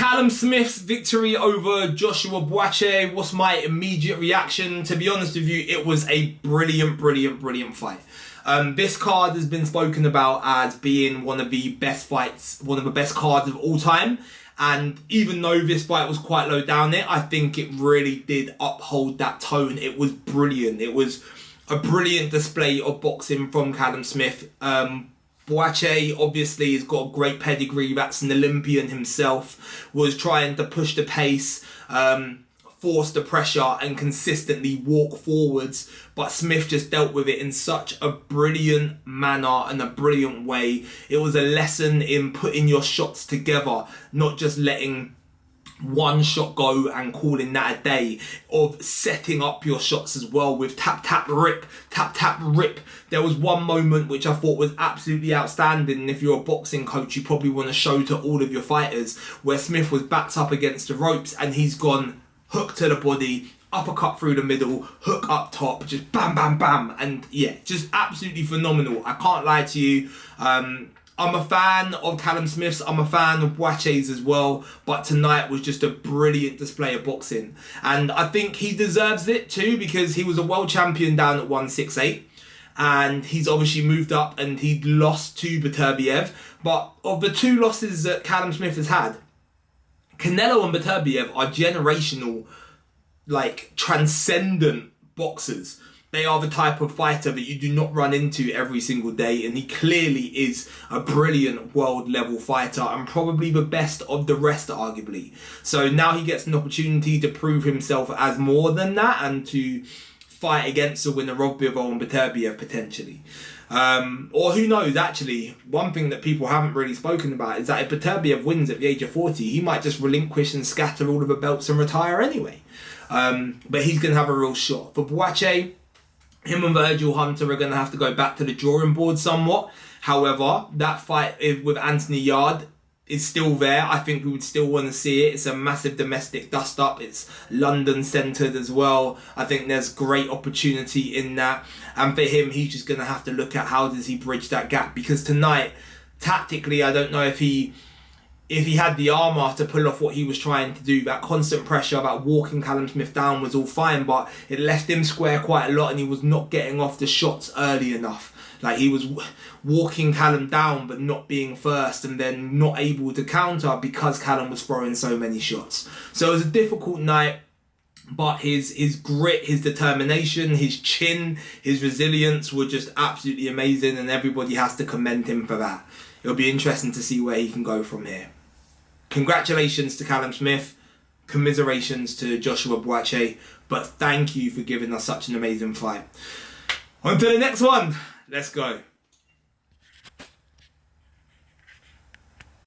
Callum Smith's victory over Joshua Buatsi. What's my immediate reaction? To be honest with you, it was a brilliant fight. This card has been spoken about as being one of the best fights, one of the best cards of all time. And even though this fight was quite low down there, I think it really did uphold that tone. It was brilliant. It was a brilliant display of boxing from Callum Smith. Buatsi obviously has got a great pedigree. That's an Olympian himself. Was trying to push the pace, force the pressure and consistently walk forwards. But Smith just dealt with it in such a brilliant manner and a brilliant way. It was a lesson in putting your shots together, not just letting one shot go and calling that a day, of setting up your shots as well with tap, tap, rip, tap, tap, rip. There was one moment which I thought was absolutely outstanding, and if you're a boxing coach, you probably want to show to all of your fighters, where Smith was backed up against the ropes and he's gone hook to the body, uppercut through the middle, hook up top, just bam, bam, bam. And yeah, just absolutely phenomenal. I can't lie to you. I'm a fan of Callum Smith's, I'm a fan of Buatsi's as well, but tonight was just a brilliant display of boxing. And I think he deserves it too, because he was a world champion down at 168, and he's obviously moved up and he'd lost to Beterbiev. But of the two losses that Callum Smith has had, Canelo and Beterbiev are generational, like transcendent boxers. They are the type of fighter that you do not run into every single day, and he clearly is a brilliant world level fighter and probably the best of the rest, arguably. So now he gets an opportunity to prove himself as more than that and to fight against the winner of Bivol and Beterbiev potentially. Or who knows, actually, one thing that people haven't really spoken about is that if Beterbiev wins at the age of 40, he might just relinquish and scatter all of the belts and retire anyway. But he's going to have a real shot. For Buatsi, him and Virgil Hunter are going to have to go back to the drawing board somewhat. However, that fight with Anthony Yarde is still there. I think we would still want to see it. It's a massive domestic dust-up. It's London-centred as well. I think there's great opportunity in that. And for him, he's just going to have to look at how does he bridge that gap. Because tonight, tactically, I don't know if he had the armour to pull off what he was trying to do. That constant pressure about walking Callum Smith down was all fine, but it left him square quite a lot and he was not getting off the shots early enough. Like, he was walking Callum down but not being first, and then not able to counter because Callum was throwing so many shots. So it was a difficult night, but his grit, his determination, his chin, his resilience were just absolutely amazing, and everybody has to commend him for that. It'll be interesting to see where he can go from here. Congratulations to Callum Smith, commiserations to Joshua Buatsi, but thank you for giving us such an amazing fight. On to the next one. Let's go.